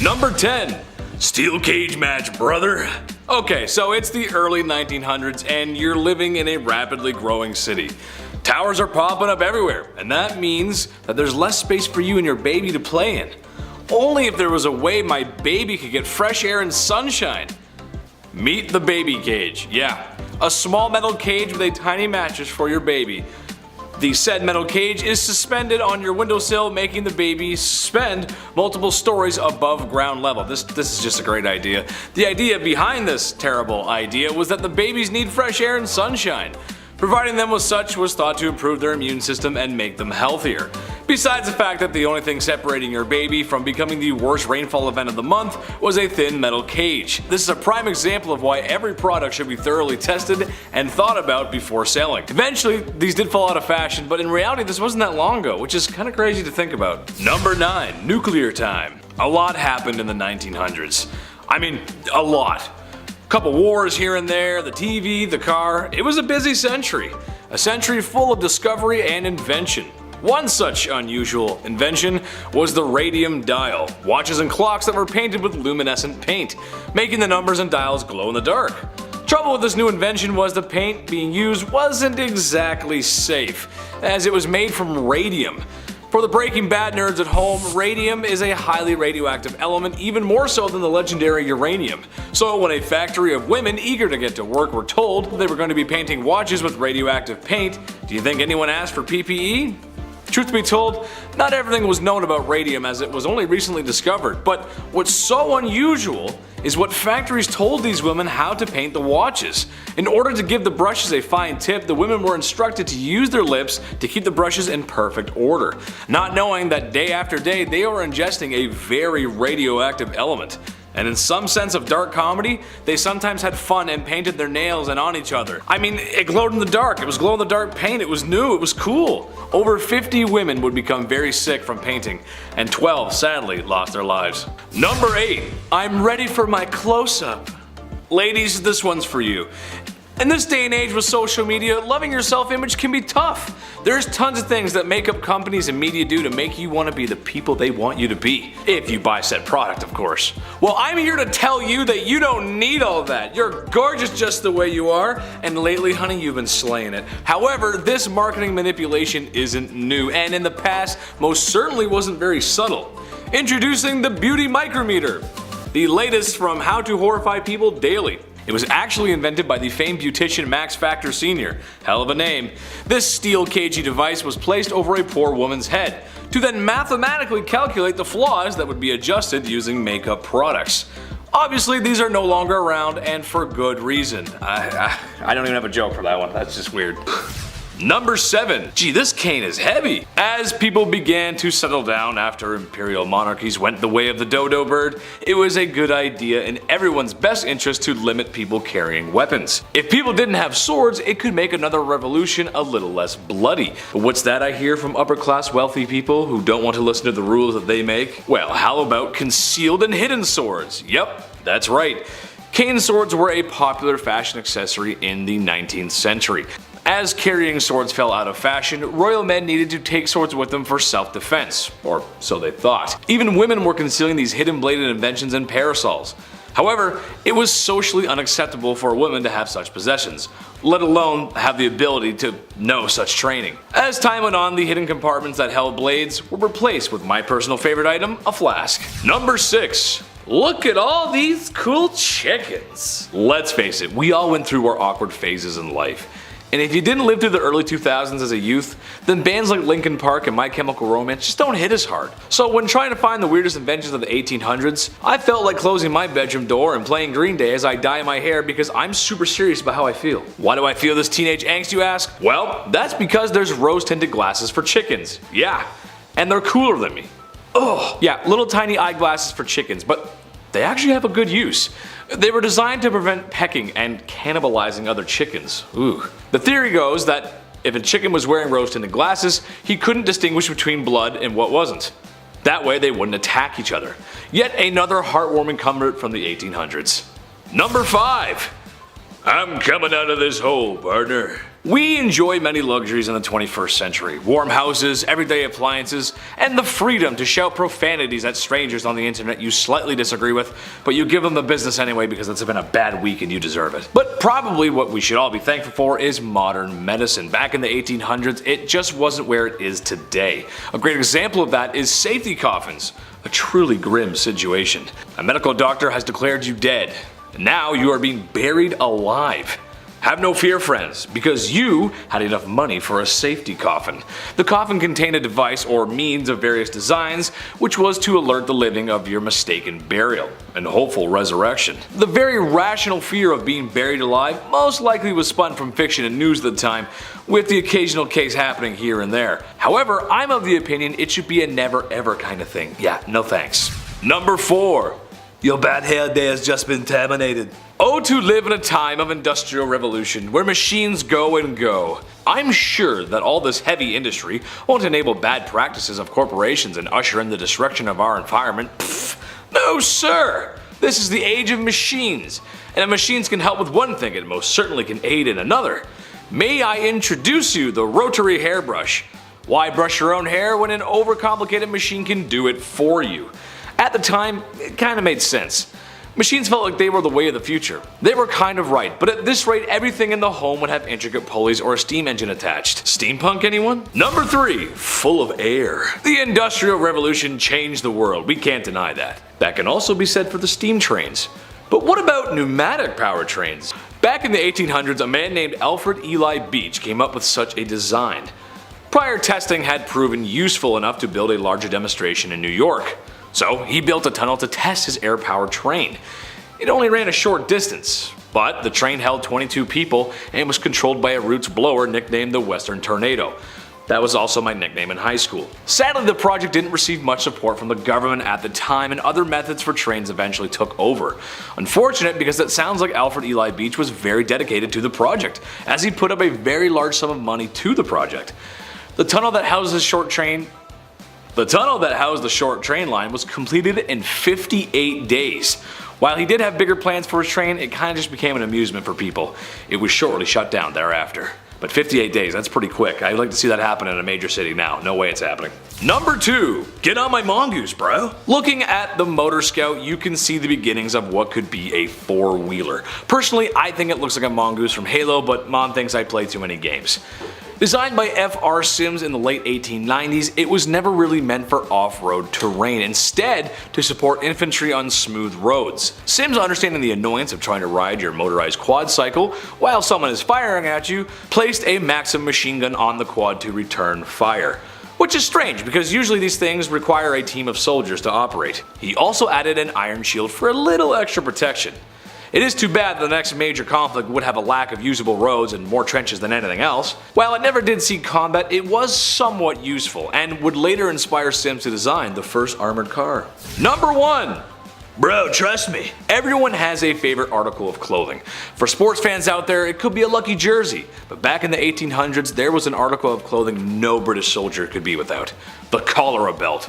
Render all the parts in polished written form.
Number 10. Steel cage match, brother. Okay, so it's the early 1900s and you're living in a rapidly growing city. Towers are popping up everywhere, and that means that there's less space for you and your baby to play in. Only if there was a way my baby could get fresh air and sunshine. Meet the baby cage. Yeah, a small metal cage with a tiny mattress for your baby. The said metal cage is suspended on your windowsill, making the baby suspend multiple stories above ground level. This is just a great idea. The idea behind this terrible idea was that the babies need fresh air and sunshine. Providing them with such was thought to improve their immune system and make them healthier. Besides the fact that the only thing separating your baby from becoming the worst rainfall event of the month was a thin metal cage. This is a prime example of why every product should be thoroughly tested and thought about before selling. Eventually, these did fall out of fashion, but in reality this wasn't that long ago, which is kinda crazy to think about. Number 9. Nuclear time. A lot happened in the 1900s. I mean, a lot. Couple wars here and there, the TV, the car. It was a busy century. A century full of discovery and invention. One such unusual invention was the radium dial, watches and clocks that were painted with luminescent paint, making the numbers and dials glow in the dark. Trouble with this new invention was the paint being used wasn't exactly safe, as it was made from radium. For the Breaking Bad nerds at home, radium is a highly radioactive element, even more so than the legendary uranium. So when a factory of women eager to get to work were told they were going to be painting watches with radioactive paint, do you think anyone asked for PPE? Truth be told, not everything was known about radium as it was only recently discovered, but what's so unusual is what factories told these women how to paint the watches. In order to give the brushes a fine tip, the women were instructed to use their lips to keep the brushes in perfect order, not knowing that day after day they were ingesting a very radioactive element. And in some sense of dark comedy, they sometimes had fun and painted their nails and on each other. I mean, it glowed in the dark, it was glow in the dark paint, it was new, it was cool. Over 50 women would become very sick from painting, and 12 sadly lost their lives. Number 8. I'm ready for my close-up. Ladies, this one's for you. In this day and age with social media, loving your self-image can be tough. There's tons of things that makeup companies and media do to make you want to be the people they want you to be. If you buy said product, of course. Well, I'm here to tell you that you don't need all that. You're gorgeous just the way you are, and lately, honey, you've been slaying it. However, this marketing manipulation isn't new, and in the past, most certainly wasn't very subtle. Introducing the Beauty Micrometer, the latest from How to Horrify People Daily. It was actually invented by the famed beautician Max Factor Sr. Hell of a name. This steel cagey device was placed over a poor woman's head, to then mathematically calculate the flaws that would be adjusted using makeup products. Obviously these are no longer around, and for good reason. I don't even have a joke for that one, that's just weird. Number 7. Gee, this cane is heavy. As people began to settle down after imperial monarchies went the way of the dodo bird, it was a good idea in everyone's best interest to limit people carrying weapons. If people didn't have swords, it could make another revolution a little less bloody. But what's that I hear from upper class wealthy people who don't want to listen to the rules that they make? Well, how about concealed and hidden swords? Yep, that's right. Cane swords were a popular fashion accessory in the 19th century. As carrying swords fell out of fashion, royal men needed to take swords with them for self-defense, or so they thought. Even women were concealing these hidden bladed inventions in parasols. However, it was socially unacceptable for a woman to have such possessions, let alone have the ability to know such training. As time went on, the hidden compartments that held blades were replaced with my personal favorite item, a flask. Number 6. Look at all these cool chickens. Let's face it, we all went through our awkward phases in life. And if you didn't live through the early 2000s as a youth, then bands like Linkin Park and My Chemical Romance just don't hit as hard. So when trying to find the weirdest inventions of the 1800s, I felt like closing my bedroom door and playing Green Day as I dye my hair because I'm super serious about how I feel. Why do I feel this teenage angst, you ask? Well, that's because there's rose-tinted glasses for chickens. Yeah, and they're cooler than me. Ugh. Yeah, little tiny eyeglasses for chickens, but they actually have a good use. They were designed to prevent pecking and cannibalizing other chickens. Ooh. The theory goes that if a chicken was wearing rose-tinted glasses, he couldn't distinguish between blood and what wasn't. That way they wouldn't attack each other. Yet another heartwarming comfort from the 1800s. Number 5. I'm coming out of this hole, partner. We enjoy many luxuries in the 21st century. Warm houses, everyday appliances, and the freedom to shout profanities at strangers on the internet you slightly disagree with, but you give them the business anyway because it's been a bad week and you deserve it. But probably what we should all be thankful for is modern medicine. Back in the 1800s, it just wasn't where it is today. A great example of that is safety coffins. A truly grim situation. A medical doctor has declared you dead. Now you are being buried alive. Have no fear, friends, because you had enough money for a safety coffin. The coffin contained a device or means of various designs, which was to alert the living of your mistaken burial and hopeful resurrection. The very rational fear of being buried alive most likely was spun from fiction and news at the time, with the occasional case happening here and there. However, I'm of the opinion it should be a never ever kind of thing. Yeah, no thanks. Number 4. Your bad hair day has just been terminated. Oh, to live in a time of industrial revolution where machines go and go. I'm sure that all this heavy industry won't enable bad practices of corporations and usher in the destruction of our environment. Pfft, no sir! This is the age of machines, and if machines can help with one thing, it most certainly can aid in another. May I introduce you the rotary hairbrush? Why brush your own hair when an overcomplicated machine can do it for you? At the time, it kinda made sense. Machines felt like they were the way of the future. They were kind of right, but at this rate everything in the home would have intricate pulleys or a steam engine attached. Steampunk, anyone? Number 3. Full of air. The Industrial Revolution changed the world, we can't deny that. That can also be said for the steam trains. But what about pneumatic powertrains? Back in the 1800s, a man named Alfred Eli Beach came up with such a design. Prior testing had proven useful enough to build a larger demonstration in New York. So he built a tunnel to test his air-powered train. It only ran a short distance, but the train held 22 people and was controlled by a roots blower nicknamed the Western Tornado. That was also my nickname in high school. Sadly, the project didn't receive much support from the government at the time, and other methods for trains eventually took over. Unfortunate, because it sounds like Alfred Eli Beach was very dedicated to the project, as he put up a very large sum of money to the project. The tunnel that housed the short train line was completed in 58 days. While he did have bigger plans for his train, it kinda just became an amusement for people. It was shortly shut down thereafter. But 58 days, that's pretty quick. I'd like to see that happen in a major city now. No way it's happening. Number 2. Get on my mongoose, bro. Looking at the Motor Scout, you can see the beginnings of what could be a 4-wheeler. Personally, I think it looks like a mongoose from Halo, but Mom thinks I play too many games. Designed by F.R. Sims in the late 1890s, it was never really meant for off-road terrain, instead to support infantry on smooth roads. Sims, understanding the annoyance of trying to ride your motorized quad cycle while someone is firing at you, placed a Maxim machine gun on the quad to return fire. Which is strange, because usually these things require a team of soldiers to operate. He also added an iron shield for a little extra protection. It is too bad the next major conflict would have a lack of usable roads and more trenches than anything else. While it never did see combat, it was somewhat useful, and would later inspire Sims to design the first armored car. Number 1. Bro, trust me. Everyone has a favorite article of clothing. For sports fans out there, it could be a lucky jersey, but back in the 1800s there was an article of clothing no British soldier could be without. The cholera belt.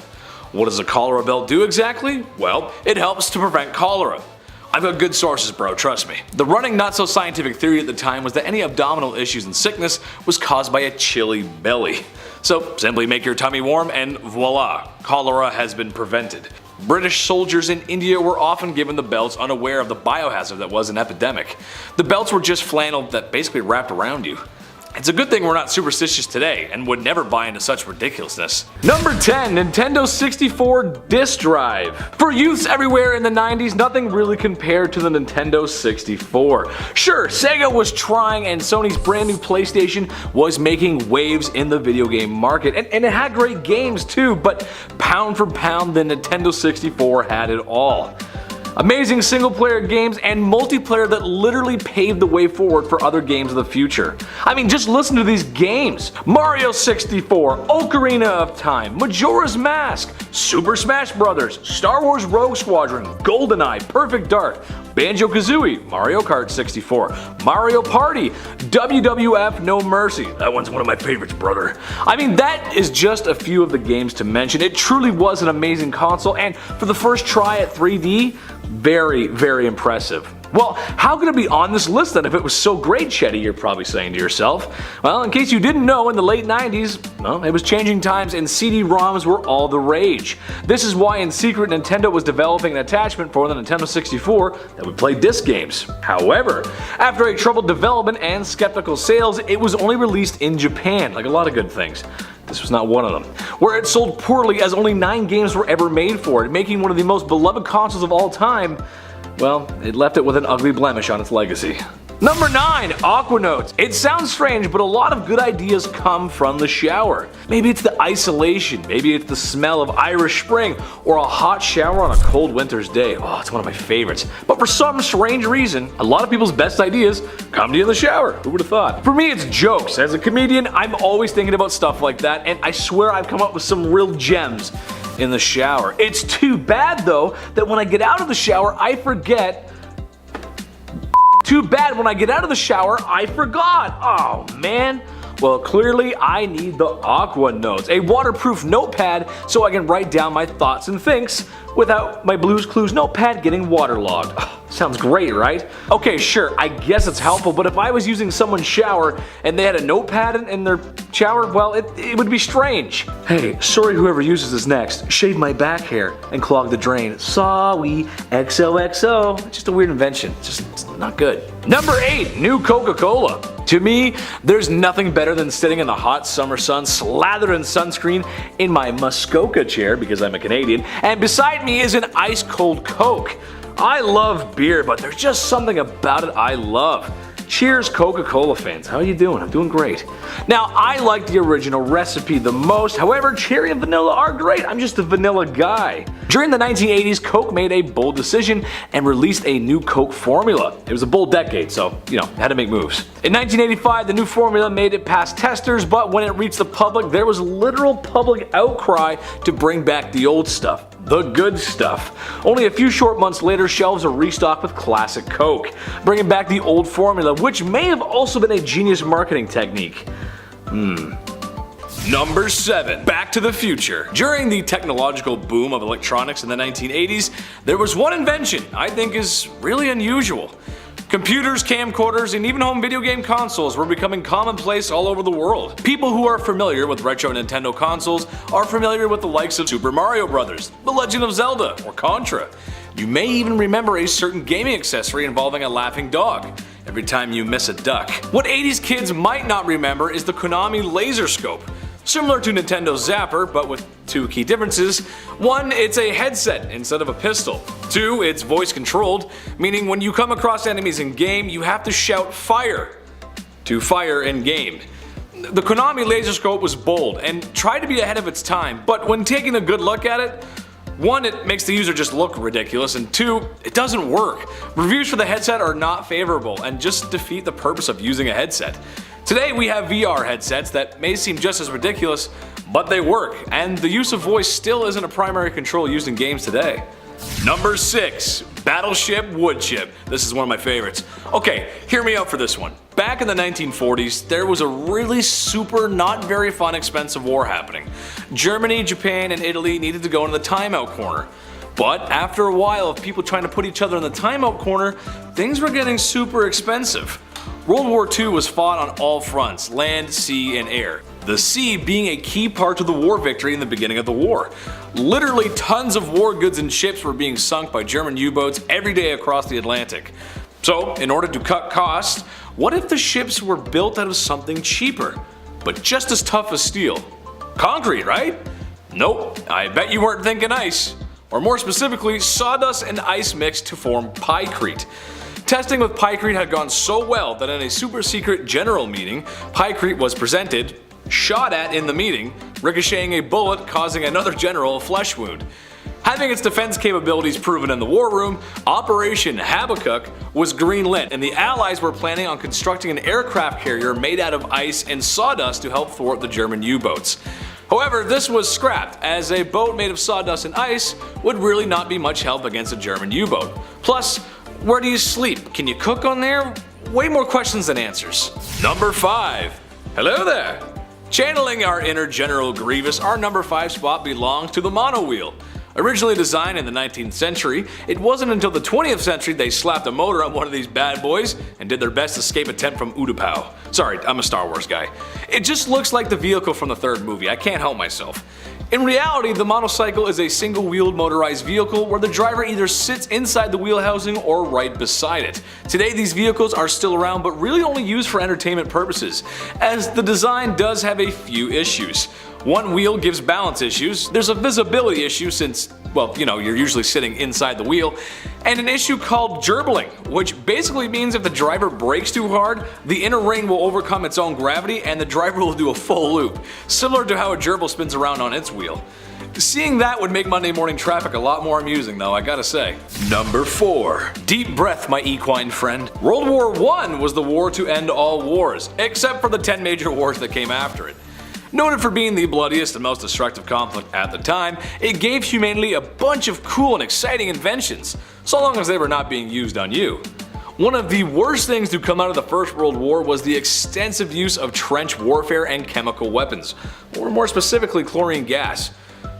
What does a cholera belt do exactly? Well, it helps to prevent cholera. I've got good sources, bro, trust me. The running not-so-scientific theory at the time was that any abdominal issues and sickness was caused by a chilly belly. So simply make your tummy warm and voila, cholera has been prevented. British soldiers in India were often given the belts unaware of the biohazard that was an epidemic. The belts were just flannel that basically wrapped around you. It's a good thing we're not superstitious today and would never buy into such ridiculousness. Number 10. Nintendo 64 Disk Drive. For youths everywhere in the 90s, nothing really compared to the Nintendo 64. Sure, Sega was trying and Sony's brand new PlayStation was making waves in the video game market, and it had great games too, but pound for pound the Nintendo 64 had it all. Amazing single player games and multiplayer that literally paved the way forward for other games of the future. I mean, just listen to these games. Mario 64, Ocarina of Time, Majora's Mask, Super Smash Bros., Star Wars Rogue Squadron, GoldenEye, Perfect Dark, Banjo-Kazooie, Mario Kart 64, Mario Party, WWF No Mercy. That one's one of my favorites, brother. I mean, that is just a few of the games to mention. It truly was an amazing console, and for the first try at 3D, very, very impressive. Well, how could it be on this list then if it was so great, Chetty, you're probably saying to yourself? Well, in case you didn't know, in the late 90s, well, it was changing times and CD-ROMs were all the rage. This is why in secret Nintendo was developing an attachment for the Nintendo 64 that would play disc games. However, after a troubled development and skeptical sales, it was only released in Japan, like a lot of good things. This was not one of them. Where it sold poorly as only 9 games were ever made for it, making one of the most beloved consoles of all time. Well, it left it with an ugly blemish on its legacy. Number 9. AquaNote. It sounds strange, but a lot of good ideas come from the shower. Maybe it's the isolation, maybe it's the smell of Irish Spring, or a hot shower on a cold winter's day. Oh, it's one of my favorites. But for some strange reason, a lot of people's best ideas come to you in the shower. Who would have thought? For me, it's jokes. As a comedian, I'm always thinking about stuff like that, and I swear I've come up with some real gems in the shower. It's too bad though that when I get out of the shower I forget. Too bad when I get out of the shower I forgot. Oh man. Well, clearly I need the AquaNote, a waterproof notepad so I can write down my thoughts and thinks without my Blue's Clues notepad getting waterlogged. Sounds great, right? Okay, sure, I guess it's helpful, but if I was using someone's shower and they had a notepad in their shower, well, it would be strange. Hey, sorry whoever uses this next. Shave my back hair and clog the drain. Sorry, XOXO. It's just a weird invention. It's not good. Number 8, new Coca-Cola. To me, there's nothing better than sitting in the hot summer sun, slathered in sunscreen, in my Muskoka chair because I'm a Canadian, and beside me is an ice cold Coke. I love beer, but there's just something about it I love. Cheers, Coca-Cola fans. How are you doing? I'm doing great. Now, I like the original recipe the most. However, cherry and vanilla are great. I'm just a vanilla guy. During the 1980s, Coke made a bold decision and released a new Coke formula. It was a bold decade, so, had to make moves. In 1985, the new formula made it past testers, but when it reached the public, there was literal public outcry to bring back the old stuff. The good stuff. Only a few short months later, shelves are restocked with classic Coke, bringing back the old formula, which may have also been a genius marketing technique. Number 7. Back to the Future. During the technological boom of electronics in the 1980s, there was one invention I think is really unusual. Computers, camcorders, and even home video game consoles were becoming commonplace all over the world. People who are familiar with retro Nintendo consoles are familiar with the likes of Super Mario Bros., The Legend of Zelda, or Contra. You may even remember a certain gaming accessory involving a laughing dog every time you miss a duck. What 80s kids might not remember is the Konami Laser Scope. Similar to Nintendo's Zapper, but with 2 key differences. 1, it's a headset instead of a pistol. 2, it's voice controlled, meaning when you come across enemies in game, you have to shout fire to fire in game. The Konami Laser Scope was bold and tried to be ahead of its time, but when taking a good look at it, 1, it makes the user just look ridiculous, and 2, it doesn't work. Reviews for the headset are not favorable and just defeat the purpose of using a headset. Today we have VR headsets that may seem just as ridiculous, but they work, and the use of voice still isn't a primary control used in games today. Number 6. Battleship Woodchip. This is one of my favorites. Okay, hear me out for this one. Back in the 1940s, there was a really super not very fun expensive war happening. Germany, Japan, and Italy needed to go into the timeout corner. But after a while of people trying to put each other in the timeout corner, things were getting super expensive. World War II was fought on all fronts, land, sea, and air. The sea being a key part to the war victory in the beginning of the war. Literally tons of war goods and ships were being sunk by German U-boats every day across the Atlantic. So, in order to cut costs, what if the ships were built out of something cheaper, but just as tough as steel? Concrete, right? Nope, I bet you weren't thinking ice. Or more specifically, sawdust and ice mixed to form pykrete. Testing with pykrete had gone so well that in a super secret general meeting, pykrete was presented, shot at in the meeting, ricocheting a bullet causing another general a flesh wound. Having its defense capabilities proven in the war room, Operation Habakkuk was greenlit, and the Allies were planning on constructing an aircraft carrier made out of ice and sawdust to help thwart the German U-boats. However, this was scrapped, as a boat made of sawdust and ice would really not be much help against a German U-boat. Plus, where do you sleep? Can you cook on there? Way more questions than answers. Number 5. Hello there! Channeling our inner General Grievous, our number 5 spot belongs to the Monowheel. Originally designed in the 19th century, it wasn't until the 20th century they slapped a motor on one of these bad boys and did their best escape attempt from Utapau. Sorry, I'm a Star Wars guy. It just looks like the vehicle from the third movie, I can't help myself. In reality, the motorcycle is a single-wheeled motorized vehicle where the driver either sits inside the wheel housing or right beside it. Today these vehicles are still around but really only used for entertainment purposes, as the design does have a few issues. One wheel gives balance issues, there's a visibility issue since, well, you know, you're usually sitting inside the wheel, and an issue called gerbling, which basically means if the driver brakes too hard, the inner ring will overcome its own gravity and the driver will do a full loop, similar to how a gerbil spins around on its wheel. Seeing that would make Monday morning traffic a lot more amusing though, I gotta say. Number 4. Deep breath, my equine friend. World War I was the war to end all wars, except for the 10 major wars that came after it. Noted for being the bloodiest and most destructive conflict at the time, it gave humanity a bunch of cool and exciting inventions, so long as they were not being used on you. One of the worst things to come out of the First World War was the extensive use of trench warfare and chemical weapons, or more specifically chlorine gas.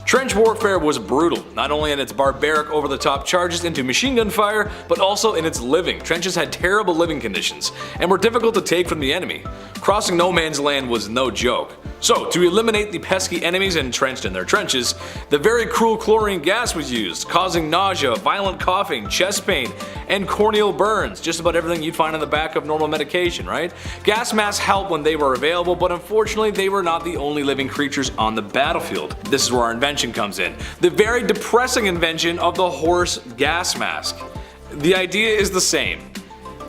Trench warfare was brutal, not only in its barbaric over-the-top charges into machine gun fire, but also in its living. Trenches had terrible living conditions, and were difficult to take from the enemy. Crossing no man's land was no joke. So, to eliminate the pesky enemies entrenched in their trenches, the very cruel chlorine gas was used, causing nausea, violent coughing, chest pain, and corneal burns, just about everything you'd find on the back of normal medication, right? Gas masks helped when they were available, but unfortunately they were not the only living creatures on the battlefield. This is where our invention comes in. The very depressing invention of the horse gas mask. The idea is the same.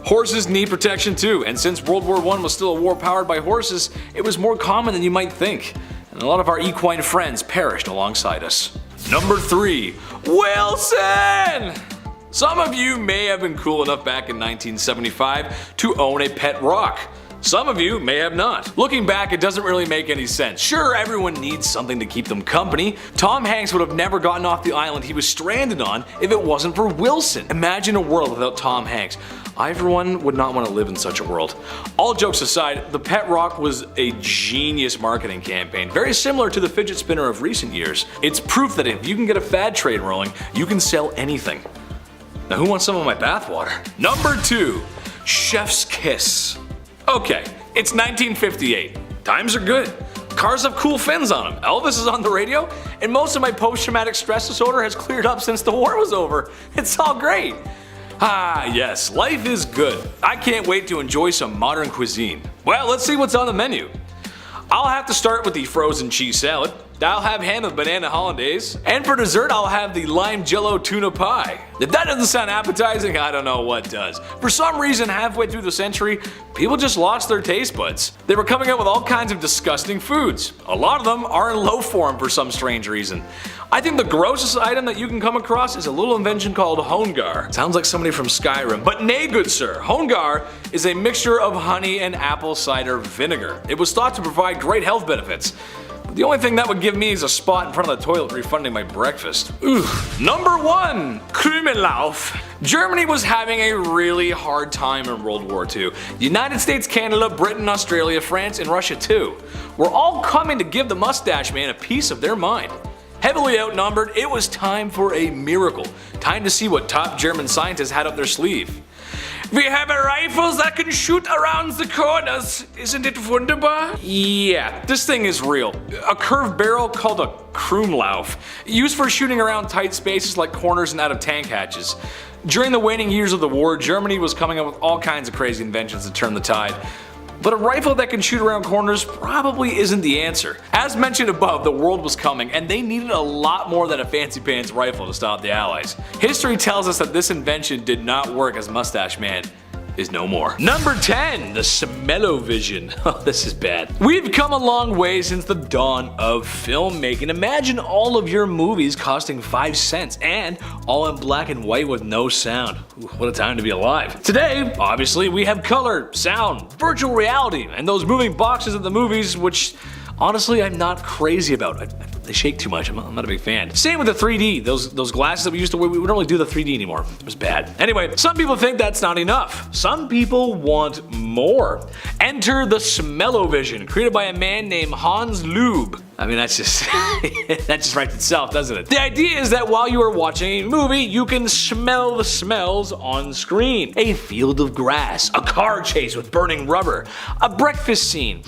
Horses need protection too, and since World War I was still a war powered by horses, it was more common than you might think, and a lot of our equine friends perished alongside us. Number 3. Wilson! Some of you may have been cool enough back in 1975 to own a pet rock. Some of you may have not. Looking back, it doesn't really make any sense. Sure, everyone needs something to keep them company. Tom Hanks would have never gotten off the island he was stranded on if it wasn't for Wilson. Imagine a world without Tom Hanks. I, for one, would not want to live in such a world. All jokes aside, the pet rock was a genius marketing campaign, very similar to the fidget spinner of recent years. It's proof that if you can get a fad trade rolling, you can sell anything. Now who wants some of my bathwater? Number 2. Chef's Kiss. Okay, it's 1958. Times are good. Cars have cool fins on them, Elvis is on the radio, and most of my post-traumatic stress disorder has cleared up since the war was over. It's all great. Ah yes, life is good. I can't wait to enjoy some modern cuisine. Well, let's see what's on the menu. I'll have to start with the frozen cheese salad. I'll have ham and banana hollandaise. And for dessert, I'll have the lime jello tuna pie. If that doesn't sound appetizing, I don't know what does. For some reason, halfway through the century, people just lost their taste buds. They were coming up with all kinds of disgusting foods. A lot of them are in low form for some strange reason. I think the grossest item that you can come across is a little invention called hongar. Sounds like somebody from Skyrim, but nay good sir. Hongar is a mixture of honey and apple cider vinegar. It was thought to provide great health benefits. The only thing that would give me is a spot in front of the toilet refunding my breakfast. Ooh. Number 1. Croom L. Germany was having a really hard time in World War II. The United States, Canada, Britain, Australia, France, and Russia too were all coming to give the mustache man a piece of their mind. Heavily outnumbered, it was time for a miracle. Time to see what top German scientists had up their sleeve. We have a rifle that can shoot around the corners. Isn't it wunderbar? Yeah, this thing is real. A curved barrel called a Kroomlauf, used for shooting around tight spaces like corners and out of tank hatches. During the waning years of the war, Germany was coming up with all kinds of crazy inventions to turn the tide. But a rifle that can shoot around corners probably isn't the answer. As mentioned above, the world was coming, and they needed a lot more than a fancy pants rifle to stop the Allies. History tells us that this invention did not work as Mustache Man is no more. Number 10. The Smello Vision. Oh, this is bad. We've come a long way since the dawn of filmmaking. Imagine all of your movies costing 5 cents and all in black and white with no sound. Ooh, what a time to be alive. Today, obviously, we have color, sound, virtual reality, and those moving boxes of the movies, which honestly I'm not crazy about. They shake too much, I'm not a big fan. Same with the 3D, those glasses that we used to wear, we don't really do the 3D anymore. It was bad. Anyway, some people think that's not enough. Some people want more. Enter the Smello Vision, created by a man named Hans Lube. I mean, that's just that just writes itself, doesn't it? The idea is that while you are watching a movie, you can smell the smells on screen. A field of grass, a car chase with burning rubber, a breakfast scene.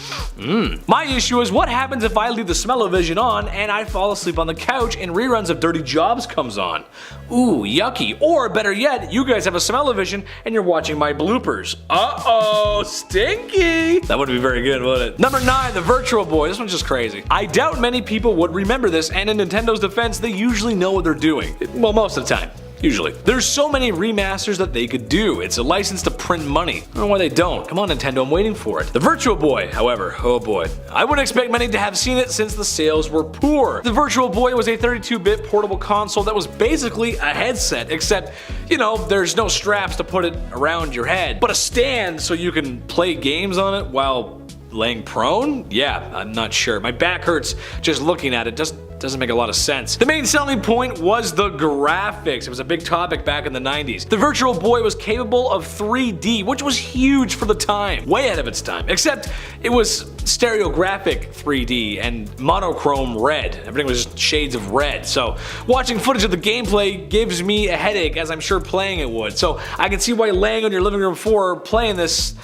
My issue is what happens if I leave the Smello Vision on and I fall asleep on the couch and reruns of Dirty Jobs comes on? Ooh, yucky. Or better yet, you guys have a Smello Vision and you're watching my bloopers. Uh-oh, stinky. That wouldn't be very good, would it? Number 9, the Virtual Boy. This one's just crazy. I doubt many people would remember this, and in Nintendo's defense, they usually know what they're doing. Well, most of the time. Usually. There's so many remasters that they could do. It's a license to print money. I don't know why they don't. Come on, Nintendo, I'm waiting for it. The Virtual Boy, however, oh boy. I wouldn't expect many to have seen it since the sales were poor. The Virtual Boy was a 32-bit portable console that was basically a headset, except, you know, there's no straps to put it around your head, but a stand so you can play games on it while laying prone? Yeah, I'm not sure. My back hurts just looking at it. Doesn't make a lot of sense. The main selling point was the graphics. It was a big topic back in the 90s. The Virtual Boy was capable of 3D, which was huge for the time. Way ahead of its time. Except it was stereographic 3D and monochrome red. Everything was just shades of red. So watching footage of the gameplay gives me a headache, as I'm sure playing it would. So I can see why laying on your living room floor playing this,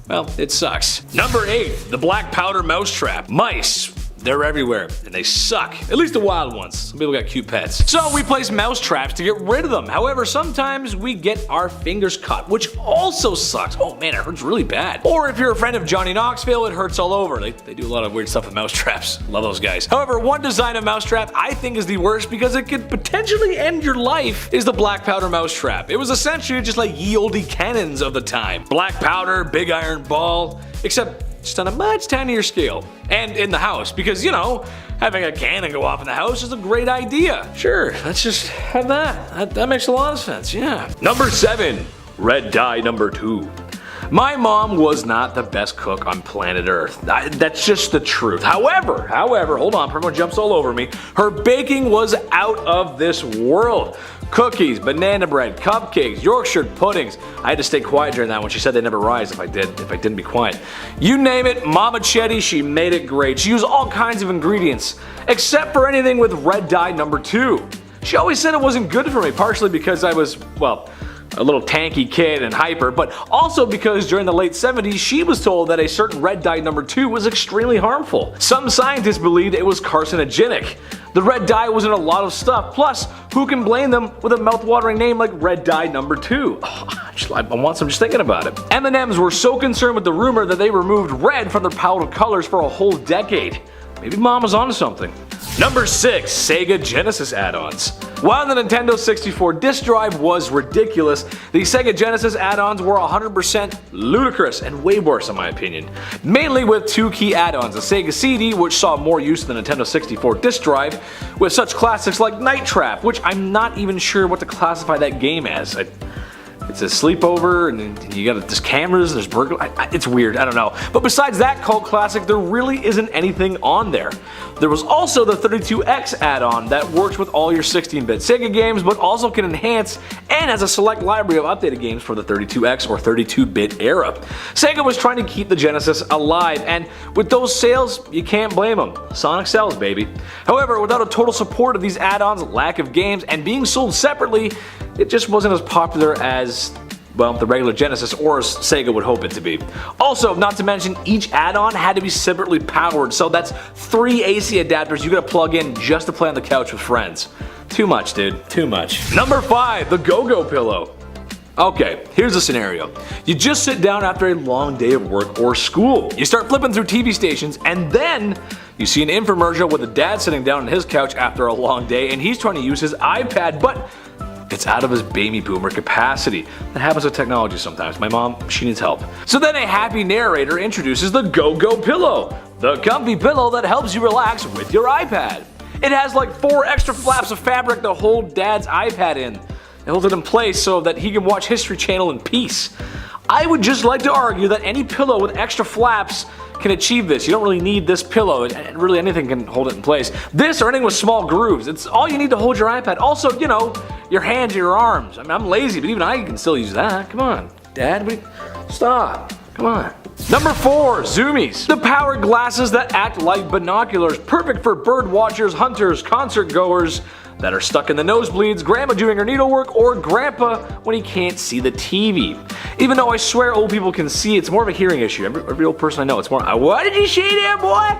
well, it sucks. Number 8, the black powder mousetrap. Mice. They're everywhere, and they suck. At least the wild ones. Some people got cute pets. So we place mouse traps to get rid of them. However, sometimes we get our fingers cut, which also sucks. Oh man, it hurts really bad. Or if you're a friend of Johnny Knoxville, it hurts all over. They do a lot of weird stuff with mouse traps. Love those guys. However, one design of mousetrap I think is the worst because it could potentially end your life is the black powder mousetrap. It was essentially just like ye olde cannons of the time. Black powder, big iron ball, except just on a much tinier scale. And in the house, because, you know, having a cannon go off in the house is a great idea. Sure, let's just have that. That makes a lot of sense, yeah. Number 7, red dye number 2. My mom was not the best cook on planet Earth. That's just the truth. However, hold on, everyone jumps all over me. Her baking was out of this world. Cookies, banana bread, cupcakes, Yorkshire puddings. I had to stay quiet during that one. She said they'd never rise if I didn't be quiet. You name it, Mama Chetty, she made it great. She used all kinds of ingredients, except for anything with red dye number 2. She always said it wasn't good for me, partially because I was, well, a little tanky kid and hyper, but also because during the late 70s she was told that a certain red dye number 2 was extremely harmful. Some scientists believed it was carcinogenic. The red dye was in a lot of stuff, plus who can blame them with a mouth-watering name like red dye number 2? I want some just thinking about it. M&M's were so concerned with the rumor that they removed red from their palette of colors for a whole decade. Maybe mom was onto something. Number 6, Sega Genesis add-ons. While the Nintendo 64 disk drive was ridiculous, the Sega Genesis add-ons were 100% ludicrous and way worse in my opinion. Mainly with 2 key add-ons, the Sega CD, which saw more use than the Nintendo 64 disk drive, with such classics like Night Trap, which I'm not even sure what to classify that game as. It's a sleepover, and you got there's cameras, there's burglar. It's weird, I don't know. But besides that cult classic, there really isn't anything on there. There was also the 32X add-on that works with all your 16-bit Sega games, but also can enhance and has a select library of updated games for the 32X or 32-bit era. Sega was trying to keep the Genesis alive, and with those sales, you can't blame them. Sonic sells, baby. However, without a total support of these add-ons, lack of games, and being sold separately, it just wasn't as popular as, well, the regular Genesis or as Sega would hope it to be. Also, not to mention, each add-on had to be separately powered, so that's 3 AC adapters you gotta plug in just to play on the couch with friends. Too much, dude. Too much. Number 5, the GoGo Pillow. Okay, here's the scenario. You just sit down after a long day of work or school. You start flipping through TV stations, and then you see an infomercial with a dad sitting down on his couch after a long day, and he's trying to use his iPad, but it's out of his baby boomer capacity. That happens with technology sometimes. My mom, she needs help. So then a happy narrator introduces the GoGo Pillow, the comfy pillow that helps you relax with your iPad. It has like 4 extra flaps of fabric to hold dad's iPad in. It holds it in place so that he can watch History Channel in peace. I would just like to argue that any pillow with extra flaps can achieve this. You don't really need this pillow, really anything can hold it in place. This or anything with small grooves, it's all you need to hold your iPad. Also, you know, your hands or your arms. I mean, I'm lazy, but even I can still use that. Come on, Dad, stop, come on. Number 4. Zoomies. The powered glasses that act like binoculars, perfect for bird watchers, hunters, concert goers that are stuck in the nosebleeds, grandma doing her needlework, or grandpa when he can't see the TV. Even though I swear old people can see, it's more of a hearing issue. Every old person I know, it's more, what did you say there, boy?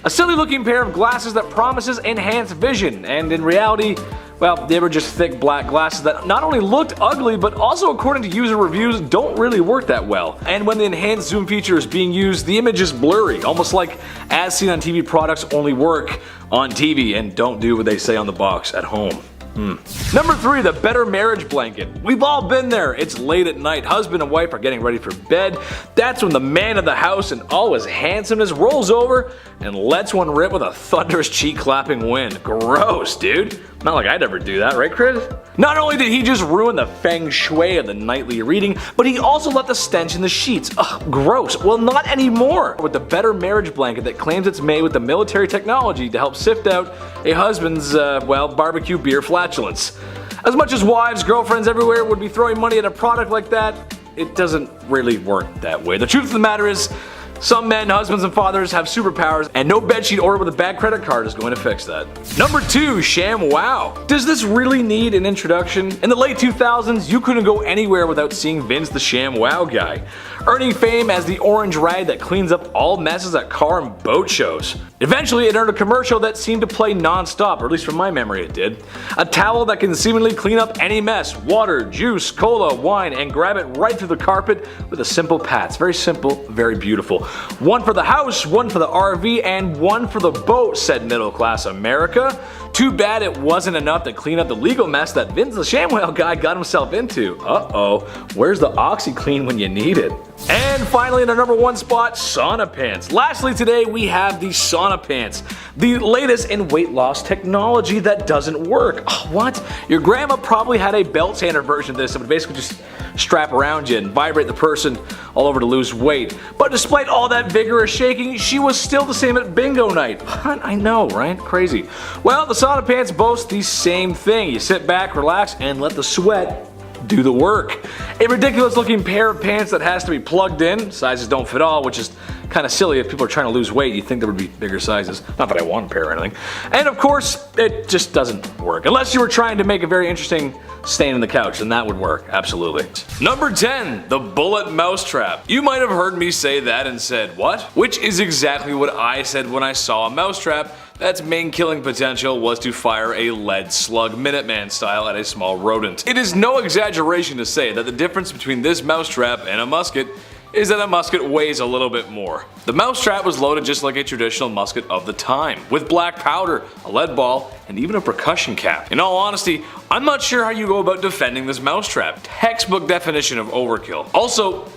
A silly looking pair of glasses that promises enhanced vision, and in reality, well, they were just thick black glasses that not only looked ugly, but also according to user reviews, don't really work that well. And when the enhanced zoom feature is being used, the image is blurry, almost like as seen on TV products only work on TV and don't do what they say on the box at home. Number 3. The better marriage blanket. We've all been there. It's late at night, husband and wife are getting ready for bed. That's when the man of the house in all his handsomeness rolls over and lets one rip with a thunderous cheek clapping wind. Gross, dude. Not like I'd ever do that, right, Chris? Not only did he just ruin the feng shui of the nightly reading, but he also left the stench in the sheets. Ugh, gross. Well, not anymore. With the better marriage blanket that claims it's made with the military technology to help sift out a husband's, barbecue beer flatulence. As much as wives, girlfriends everywhere would be throwing money at a product like that, it doesn't really work that way. The truth of the matter is, some men, husbands, and fathers have superpowers, and no bedsheet ordered with a bad credit card is going to fix that. Number 2. ShamWow. Does this really need an introduction? In the late 2000s, you couldn't go anywhere without seeing Vince the ShamWow guy, earning fame as the orange rag that cleans up all messes at car and boat shows. Eventually, it earned a commercial that seemed to play non-stop, or at least from my memory it did. A towel that can seemingly clean up any mess, water, juice, cola, wine, and grab it right through the carpet with a simple pat. It's very simple, very beautiful. One for the house, one for the RV, and one for the boat, said middle class America. Too bad it wasn't enough to clean up the legal mess that Vince the ShamWow guy got himself into. Uh-oh, where's the OxyClean when you need it? And finally, in our number 1 spot, Sauna Pants. Lastly today, we have the Sauna Pants, the latest in weight loss technology that doesn't work. Oh, what? Your grandma probably had a belt sander version of this that would basically just strap around you and vibrate the person all over to lose weight. But despite all that vigorous shaking, she was still the same at bingo night. What? I know, right? Crazy. Well, the Sauna Pants boast the same thing. You sit back, relax, and let the sweat do the work. A ridiculous looking pair of pants that has to be plugged in. Sizes don't fit all, which is kind of silly. If people are trying to lose weight, you'd think there would be bigger sizes. Not that I want a pair or anything. And of course, it just doesn't work. Unless you were trying to make a very interesting stain in the couch, then that would work, absolutely. Number 10. The bullet mousetrap. You might have heard me say that and said, what? Which is exactly what I said when I saw a mousetrap that's main killing potential was to fire a lead slug Minuteman style at a small rodent. It is no exaggeration to say that the difference between this mousetrap and a musket is that a musket weighs a little bit more. The mousetrap was loaded just like a traditional musket of the time, with black powder, a lead ball, and even a percussion cap. In all honesty, I'm not sure how you go about defending this mousetrap. Textbook definition of overkill. Also,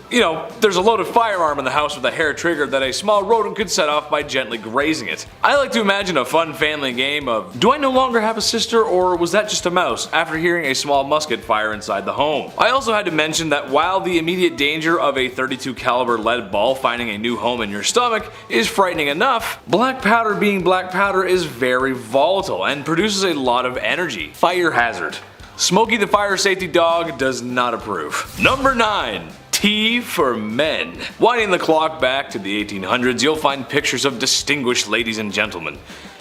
there's a loaded firearm in the house with a hair trigger that a small rodent could set off by gently grazing it. I like to imagine a fun family game of, do I no longer have a sister, or was that just a mouse, after hearing a small musket fire inside the home. I also had to mention that while the immediate danger of a .32 caliber lead ball finding a new home in your stomach is frightening enough, black powder being black powder is very volatile and produces a lot of energy. Fire hazard. Smokey the fire safety dog does not approve. Number 9. Tea for men. Winding the clock back to the 1800s, you'll find pictures of distinguished ladies and gentlemen.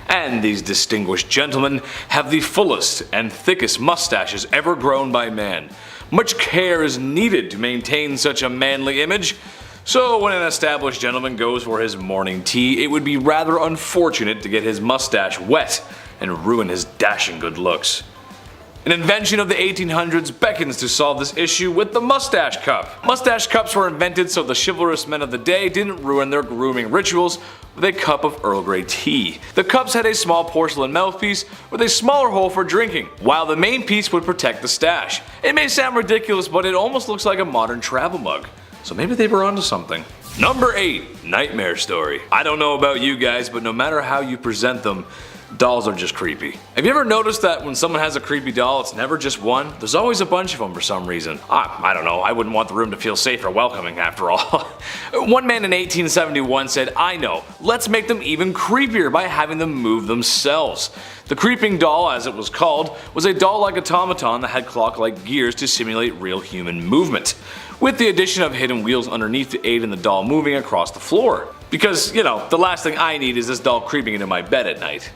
And these distinguished gentlemen have the fullest and thickest mustaches ever grown by man. Much care is needed to maintain such a manly image. So when an established gentleman goes for his morning tea, it would be rather unfortunate to get his mustache wet and ruin his dashing good looks. An invention of the 1800s beckons to solve this issue with the mustache cup. Mustache cups were invented so the chivalrous men of the day didn't ruin their grooming rituals with a cup of Earl Grey tea. The cups had a small porcelain mouthpiece with a smaller hole for drinking, while the main piece would protect the stash. It may sound ridiculous, but it almost looks like a modern travel mug. So maybe they were onto something. Number 8. Nightmare story. I don't know about you guys, but no matter how you present them, Dolls are just creepy. Have you ever noticed that when someone has a creepy doll, it's never just one? There's always a bunch of them for some reason. I don't know, I wouldn't want the room to feel safe or welcoming after all. One man in 1871 said, "I know, let's make them even creepier by having them move themselves." The creeping doll, as it was called, was a doll-like automaton that had clock-like gears to simulate real human movement, with the addition of hidden wheels underneath to aid in the doll moving across the floor. Because, you know, the last thing I need is this doll creeping into my bed at night.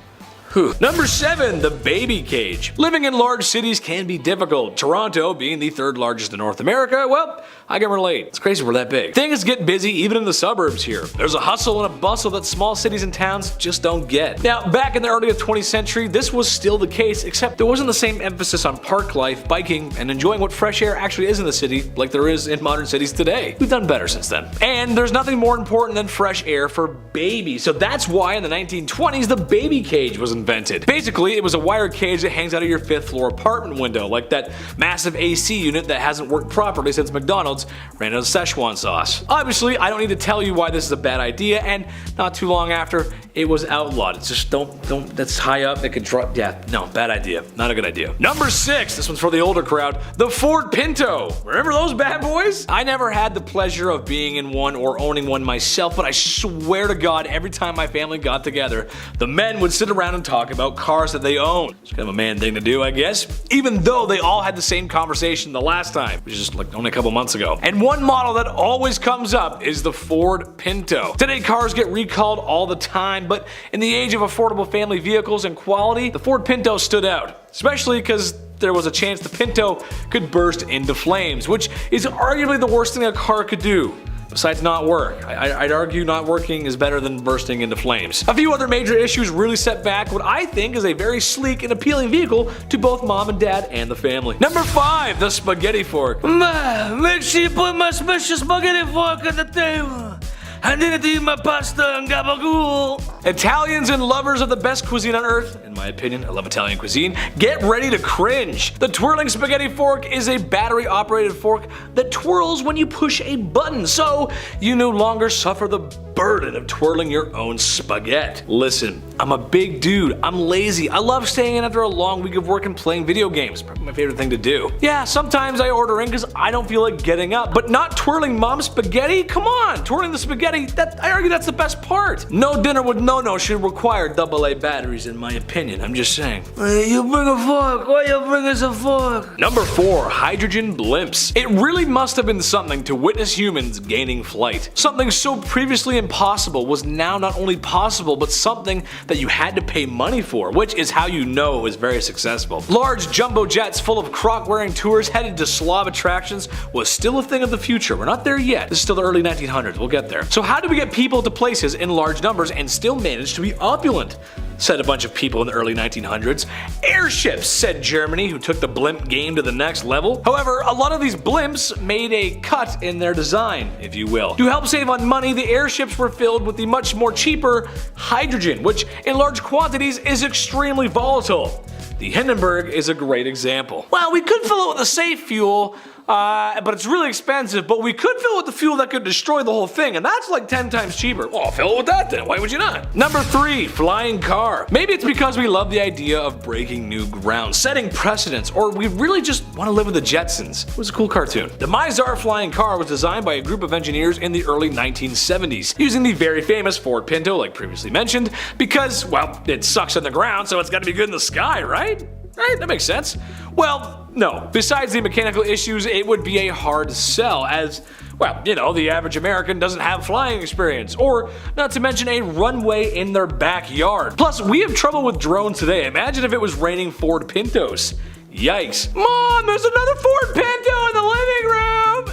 Number 7. The baby cage. Living in large cities can be difficult. Toronto, being the 3rd largest in North America, well, I can relate. It's crazy we're that big. Things get busy even in the suburbs here. There's a hustle and a bustle that small cities and towns just don't get. Now, back in the early 20th century, this was still the case, except there wasn't the same emphasis on park life, biking, and enjoying what fresh air actually is in the city like there is in modern cities today. We've done better since then. And there's nothing more important than fresh air for babies, so that's why in the 1920s the baby cage was invented. Basically, it was a wire cage that hangs out of your 5th floor apartment window, like that massive AC unit that hasn't worked properly since McDonald's ran out of Szechuan sauce. Obviously, I don't need to tell you why this is a bad idea, and not too long after, it was outlawed. It's just don't, that's high up, it could drop, yeah, no, bad idea, not a good idea. Number 6, this one's for the older crowd, the Ford Pinto. Remember those bad boys? I never had the pleasure of being in one or owning one myself, but I swear to God, every time my family got together, the men would sit around and talk about cars that they own. It's kind of a man thing to do, I guess. Even though they all had the same conversation the last time, which is just like only a couple months ago. And one model that always comes up is the Ford Pinto. Today cars get recalled all the time, but in the age of affordable family vehicles and quality, the Ford Pinto stood out. Especially because there was a chance the Pinto could burst into flames, which is arguably the worst thing a car could do. Besides not work. I'd argue not working is better than bursting into flames. A few other major issues really set back what I think is a very sleek and appealing vehicle to both mom and dad and the family. Number 5, the spaghetti fork. Ma, make sure you put my special spaghetti fork on the table. I need to eat my pasta and gabagool. Italians and lovers of the best cuisine on earth, in my opinion, I love Italian cuisine, get ready to cringe. The twirling spaghetti fork is a battery operated fork that twirls when you push a button, so you no longer suffer the burden of twirling your own spaghetti. Listen, I'm a big dude, I'm lazy, I love staying in after a long week of work and playing video games, probably my favorite thing to do. Yeah, sometimes I order in because I don't feel like getting up, but not twirling mom's spaghetti? Come on, twirling the spaghetti, I argue that's the best part. No dinner with no should require AA batteries in my opinion, I'm just saying. You bring a fork, why you bring us a fork? Number 4, hydrogen blimps. It really must have been something to witness humans gaining flight. Something so previously impossible was now not only possible, but something that you had to pay money for, which is how you know it was very successful. Large jumbo jets full of croc-wearing tours headed to Slav attractions was still a thing of the future. We're not there yet. This is still the early 1900s. We'll get there. So how do we get people to places in large numbers and still manage to be opulent? Said a bunch of people in the early 1900s. Airships, said Germany, who took the blimp game to the next level. However, a lot of these blimps made a cut in their design, if you will. To help save on money, the airships were filled with the much more cheaper hydrogen, which in large quantities is extremely volatile. The Hindenburg is a great example. Well, we could fill it with a safe fuel, but it's really expensive, but we could fill it with the fuel that could destroy the whole thing, and that's like 10 times cheaper. Well, fill it with that then, why would you not? Number 3, flying car. Maybe it's because we love the idea of breaking new ground, setting precedents, or we really just want to live with the Jetsons. It was a cool cartoon. The Mizar flying car was designed by a group of engineers in the early 1970s, using the very famous Ford Pinto, like previously mentioned, because, well, it sucks on the ground, so it's gotta be good in the sky, right? Right, that makes sense. Well, no. Besides the mechanical issues, it would be a hard sell as, well, you know, the average American doesn't have flying experience, or not to mention a runway in their backyard. Plus, we have trouble with drones today. Imagine if it was raining Ford Pintos. Yikes. Mom, there's another Ford Pinto in the living room!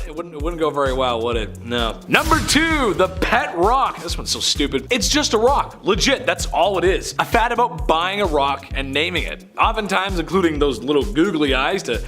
It wouldn't go very well, would it? No. Number 2, the pet rock. This one's so stupid. It's just a rock. Legit, that's all it is. A fad about buying a rock and naming it. Oftentimes including those little googly eyes to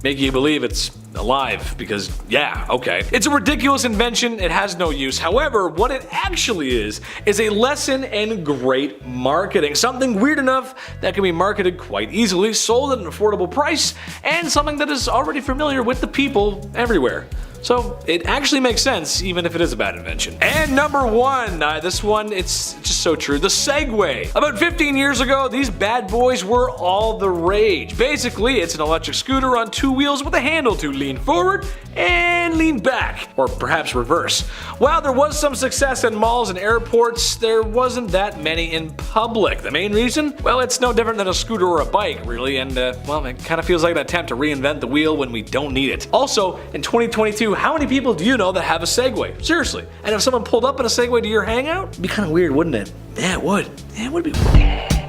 make you believe it's alive, because yeah, okay. It's a ridiculous invention, it has no use. However, what it actually is a lesson in great marketing. Something weird enough that can be marketed quite easily, sold at an affordable price, and something that is already familiar with the people everywhere. So it actually makes sense, even if it is a bad invention. And number 1, this one, it's just so true, the Segway. About 15 years ago, these bad boys were all the rage. Basically, it's an electric scooter on 2 wheels with a handle to lean forward and lean back, or perhaps reverse. While there was some success in malls and airports, there wasn't that many in public. The main reason? Well, it's no different than a scooter or a bike, really, and well, it kind of feels like an attempt to reinvent the wheel when we don't need it. Also, in 2022, how many people do you know that have a Segway? Seriously. And if someone pulled up in a Segway to your hangout, it'd be kind of weird, wouldn't it? Yeah, it would. Yeah, it would be weird.